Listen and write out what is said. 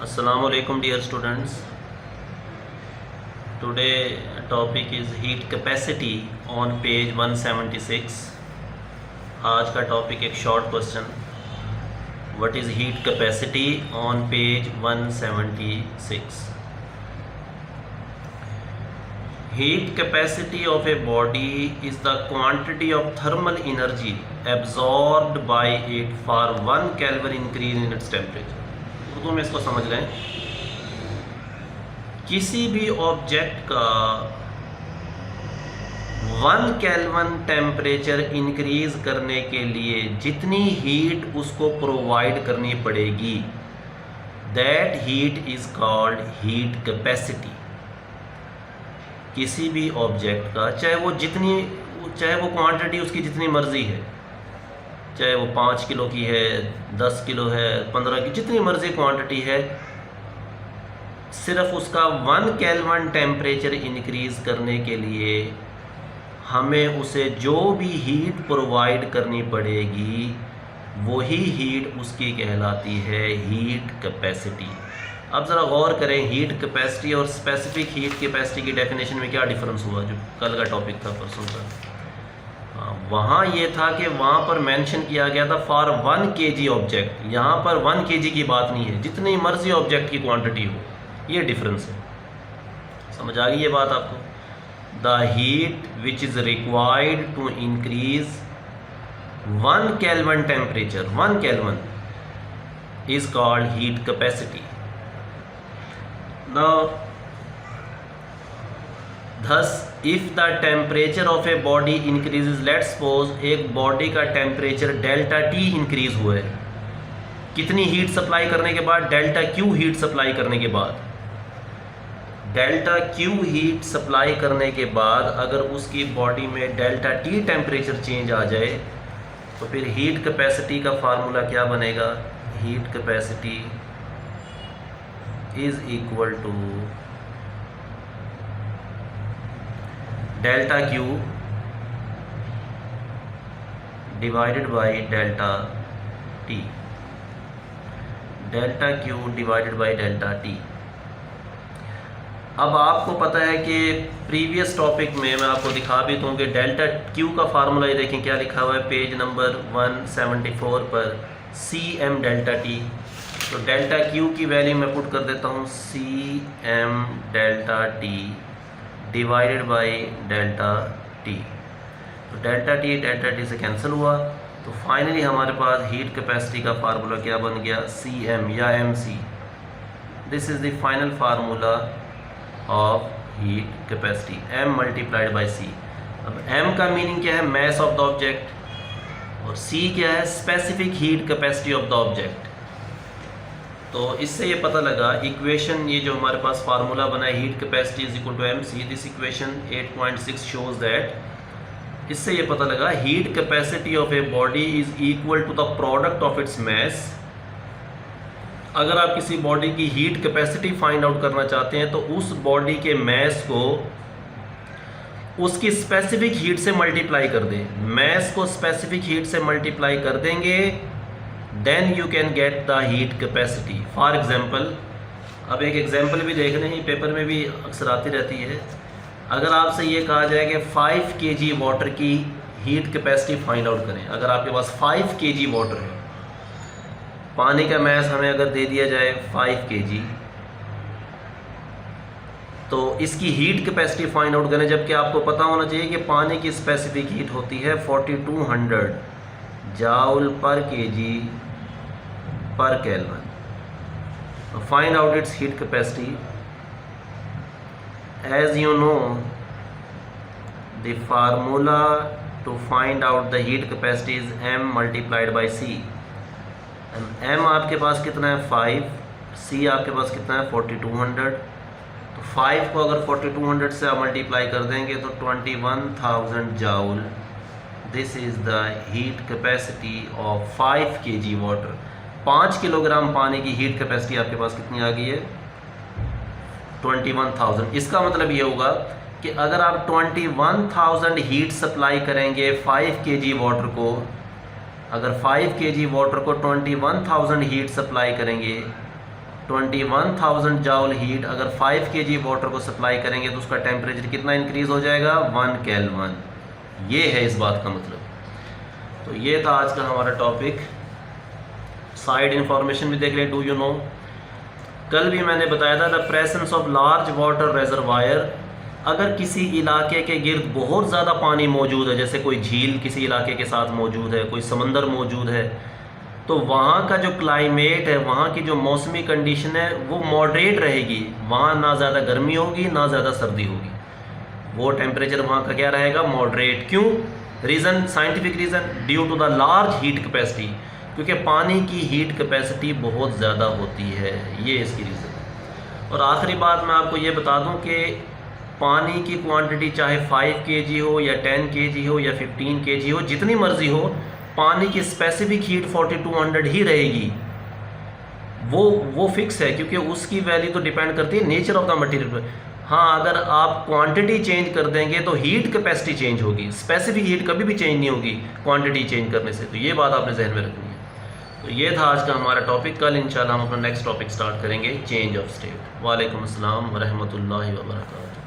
Assalamu alaikum dear students. Today topic is heat capacity on page 176. आज का topic एक short question. What is heat capacity on page 176? Heat capacity of a body is the quantity of thermal energy absorbed by it for 1 Kelvin increase in its temperature. Urdu में इसको समझ लें. किसी भी object का 1 केल्विन टेम्परेचर इंक्रीज करने के लिए जितनी हीट उसको प्रोवाइड करनी पड़ेगी, that heat is called heat capacity. किसी भी ऑब्जेक्ट का चाहे वो क्वांटिटी उसकी जितनी मर्जी है, चाहे वो 5 किलो की है, 10 किलो है, 15 की, जितनी मर्जी क्वांटिटी है, सिर्फ उसका 1 केल्विन टेम्परेचर इंक्रीज करने के लिए हमें उसे जो भी हीट प्रोवाइड करनी पड़ेगी वही हीट उसकी कहलाती है हीट कैपेसिटी. अब ज़रा गौर करें, हीट कैपेसिटी और स्पेसिफिक हीट कैपेसिटी की डेफिनेशन में क्या डिफरेंस हुआ. जो कल का टॉपिक था, परसों का, वहाँ ये था कि वहाँ पर मेंशन किया गया था फॉर 1 kg ऑब्जेक्ट. यहाँ पर 1 kg की बात नहीं है, जितनी मर्जी ऑब्जेक्ट की क्वांटिटी हो. ये डिफरेंस है. समझ आ गई ये बात आपको. The heat which is required to increase 1 kelvin temperature, 1 kelvin, is called heat capacity. Thus, if the temperature of a body increases, let's suppose एक बॉडी का टेम्परेचर डेल्टा टी इंक्रीज हुआ है. कितनी हीट सप्लाई करने के बाद? Delta Q heat supply करने के बाद. डेल्टा क्यू हीट सप्लाई करने के बाद अगर उसकी बॉडी में डेल्टा टी टेम्परेचर चेंज आ जाए तो फिर हीट कैपेसिटी का फार्मूला क्या बनेगा? Heat capacity is equal to delta Q divided by delta T. Delta Q divided by delta T. अब आपको पता है कि प्रीवियस टॉपिक में मैं आपको दिखा भी दूँ कि डेल्टा क्यू का फार्मूला ये देखें क्या लिखा हुआ है पेज नंबर 174 पर, सी एम डेल्टा टी. तो डेल्टा क्यू की वैल्यू मैं पुट कर देता हूँ C M delta T divided by delta T. तो डेल्टा टी से कैंसिल हुआ. तो फाइनली हमारे पास हीट कैपेसिटी का फार्मूला क्या बन गया? सी एम या M C. This is the final formula of heat capacity, M multiplied by C. अब एम का मीनिंग क्या है? Mass of the object. और सी क्या है? Specific heat capacity of the object. तो इससे ये पता लगा, इक्वेशन ये जो हमारे पास फार्मूला बना है heat capacity is equal to M C, this equation 8.6 shows that, इससे ये पता लगा heat capacity of a body is equal to the product of its mass. अगर आप किसी बॉडी की हीट कैपेसिटी फाइंड आउट करना चाहते हैं तो उस बॉडी के मैस को उसकी स्पेसिफिक हीट से मल्टीप्लाई कर दें. मैस को स्पेसिफिक हीट से मल्टीप्लाई कर देंगे, then you can get the heat capacity. For example, अब एक एग्जाम्पल भी देख रहे हैं, पेपर में भी अक्सर आती रहती है. अगर आपसे ये कहा जाए कि 5 kg वाटर की हीट कैपेसिटी फाइंड आउट करें, अगर आपके पास 5 kg वाटर है, पानी का मैस हमें अगर दे दिया जाए 5 kg, तो इसकी हीट कैपेसिटी फाइंड आउट करें, जबकि आपको पता होना चाहिए कि पानी की स्पेसिफिक हीट होती है 4200 joule per kg per kelvin. Find out its heat capacity. As you know, the formula to find out the heat capacity is m multiplied by c. m आपके पास कितना है? 5. c आपके पास कितना है? 4200. तो 5 को अगर 4200 से आप मल्टीप्लाई कर देंगे तो 21000 joule. This is the heat capacity of 5 kg water. 5 kilogram पानी की हीट कैपेसिटी आपके पास कितनी आ गई है? 21000. इसका मतलब ये होगा कि अगर आप 21000 हीट सप्लाई करेंगे 5 kg वाटर को, अगर 5 kg वाटर को 21000 हीट सप्लाई करेंगे 21,000 जाउल हीट अगर 5 kg वाटर को सप्लाई करेंगे तो उसका टेम्परेचर कितना इंक्रीज़ हो जाएगा, 1 केल्विन। ये है इस बात का मतलब। तो ये था आज का हमारा टॉपिक। साइड इंफॉर्मेशन भी देख लें। डू यू नो, कल भी मैंने बताया था the presence of large water reservoir. अगर किसी इलाके के गिर्द बहुत ज़्यादा पानी मौजूद है, जैसे कोई झील किसी इलाके के साथ मौजूद है, कोई समंदर मौजूद है, तो वहाँ का जो क्लाइमेट है, वहाँ की जो मौसमी कंडीशन है वो मॉडरेट रहेगी। वहाँ ना ज़्यादा गर्मी होगी ना ज़्यादा सर्दी होगी, वो टेम्परेचर वहाँ का क्या रहेगा, मॉडरेट। क्यों? Reason, scientific reason, due to the large heat capacity, क्योंकि पानी की हीट कैपेसिटी बहुत ज़्यादा होती है, ये इसकी रीज़न है। और आखिरी बात मैं आपको ये बता दूं कि पानी की क्वांटिटी चाहे 5 kg हो या 10 kg हो या 15 kg हो, जितनी मर्ज़ी हो, पानी की स्पेसिफिक हीट 4200 ही रहेगी। वो फिक्स है, क्योंकि उसकी वैल्यू तो डिपेंड करती है नेचर ऑफ द मटेरियल पर। हाँ, अगर आप क्वांटिटी चेंज कर देंगे तो हीट कैपेसिटी चेंज होगी, स्पेसिफिक हीट कभी भी चेंज नहीं होगी क्वांटिटी चेंज करने से। तो ये बात आपने जहन में रखनी है। तो ये था आज का हमारा टॉपिक। कल इंशाल्लाह हम अपना नेक्स्ट टॉपिक स्टार्ट करेंगे, चेंज ऑफ स्टेट। वालेकुम अस्सलाम व रहमतुल्लाहि व बरकातहू।